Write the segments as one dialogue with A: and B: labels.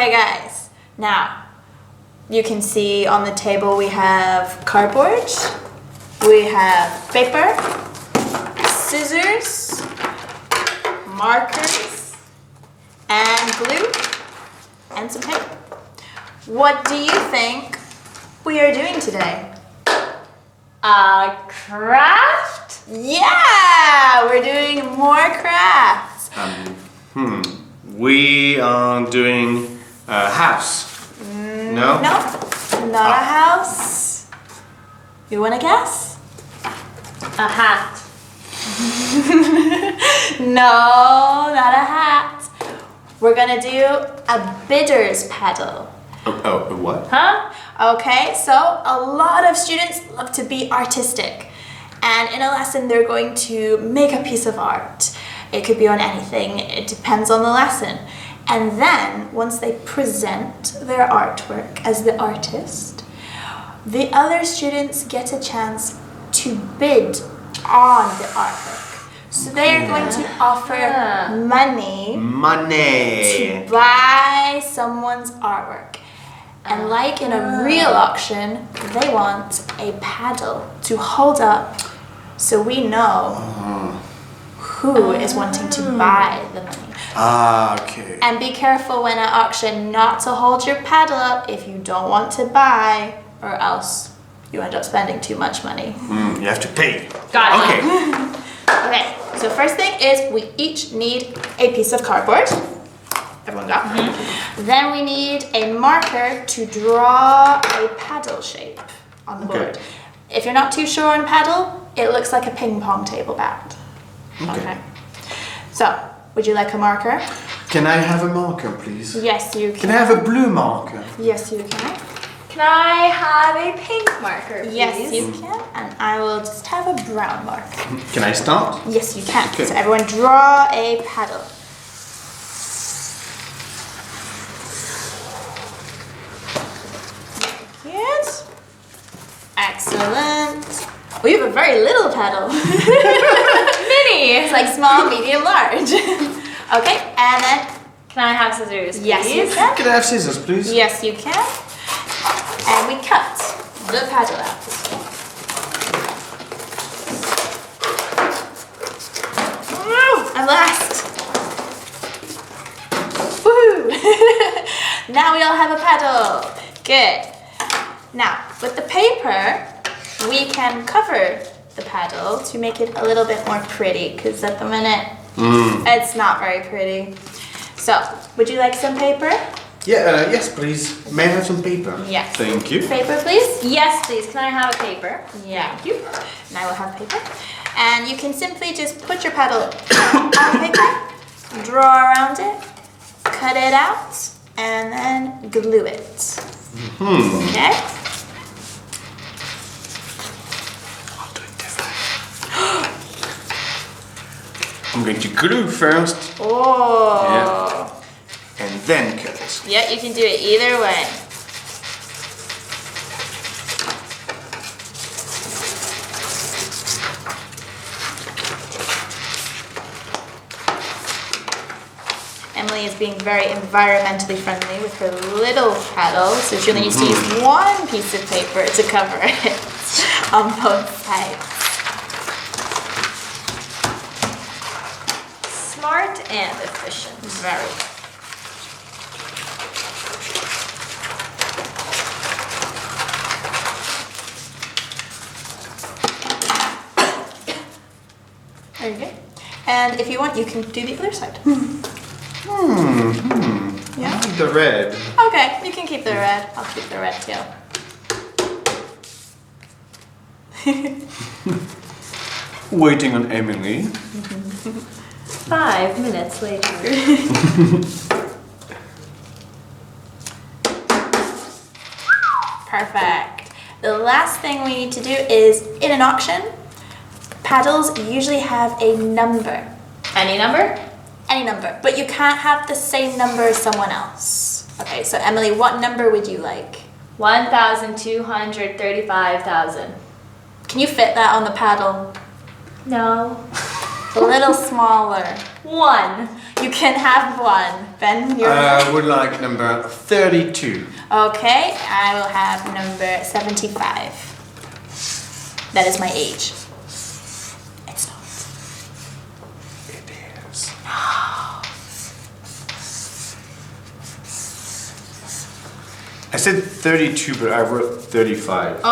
A: Okay, guys. Now, you can see on the table we have cardboard, we have paper, scissors, markers, and glue, and some paper. What do you think we are doing today?
B: A craft?
A: Yeah, we're doing more crafts.
C: We are doing a house. No?
A: No, not a house. You want to guess?
B: A hat.
A: No, not a hat. We're gonna do a bidder's paddle.
C: Oh, what?
A: Huh? Okay, so a lot of students love to be artistic. And in a lesson, they're going to make a piece of art. It could be on anything, it depends on the lesson. And then, once they present their artwork as the artist, the other students get a chance to bid on the artwork. So they are going to offer money to buy someone's artwork. And like in a real auction, they want a paddle to hold up so we know who is wanting to buy the money.
C: Okay.
A: And be careful when at auction not to hold your paddle up if you don't want to buy, or else you end up spending too much money.
C: You have to pay.
A: Got it.
C: Okay.
A: Okay, so first thing is we each need a piece of cardboard. Everyone got? Then we need a marker to draw a paddle shape on the board. If you're not too sure on paddle, it looks like a ping pong table bat. Okay. So, would you like a marker?
C: Can I have a marker, please?
A: Yes, you can.
C: Can I have a blue marker?
A: Yes, you can.
B: Can I have a pink marker, please?
A: Yes, you can. And I will just have a brown marker.
C: Can I start?
A: Yes, you can.
C: Okay.
A: So everyone draw a paddle. Yes. Excellent. We have a very little paddle.
B: Mini!
A: It's like small, medium, large. Okay, and then
B: Can I have scissors, please?
A: yes, you can.
C: Can I have scissors, please?
A: Yes, you can. And we cut the paddle out. And last. Woo! Now we all have a paddle. Good. Now, with the paper, we can cover the paddle to make it a little bit more pretty, because at the minute, it's not very pretty. So, would you like some paper?
C: Yeah, yes, please. May I have some paper?
A: Yes.
C: Thank you.
A: Paper, please?
B: Yes, please. Can I have a paper?
A: Yeah. Thank you. And I will have paper. And you can simply just put your paddle on paper, draw around it, cut it out, and then glue it. Okay?
C: I'll do it different. I'm going to glue first
A: Oh.
C: Yeah. and then cut it.
A: Yeah, you can do it either way. Emily is being very environmentally friendly with her little paddle, so she only needs to use one piece of paper to cover it on both sides.
B: Smart and efficient.
A: Very. There you go. And if you want, you can do the other side. Yeah?
C: I like the red.
A: Okay, you can keep the red. I'll keep the red too.
C: Waiting on Emily.
B: 5 minutes later.
A: Perfect. The last thing we need to do is, in an auction, paddles usually have a number.
B: Any number?
A: Any number, but you can't have the same number as someone else. Okay, so Emily, what number would you like?
B: 1,235,000.
A: Can you fit that on the paddle?
B: No.
A: A little smaller.
B: 1.
A: You can have one. Ben, you're...
C: I would like number 32.
A: Okay, I will have number 75. That is my age. It's not.
C: It is. I said 32, but I wrote 35.
A: Oh.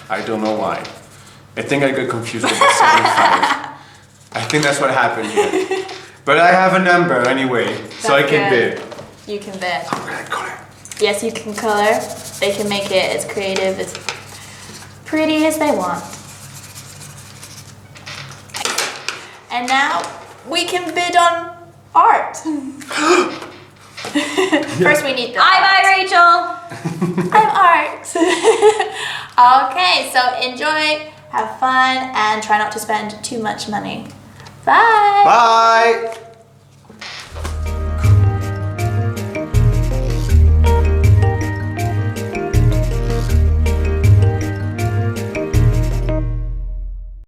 C: I don't know why. I think I got confused with the 75. I think that's what happened here. But I have a number anyway, so I can bid.
A: You can bid.
C: I'm gonna color.
A: Yes, you can color. They can make it as creative, as pretty as they want. And now we can bid on art. First we need the
B: Bye, Rachel.
A: I'm art. Okay, so enjoy, have fun, and try not to spend too much money. Bye.
C: Bye!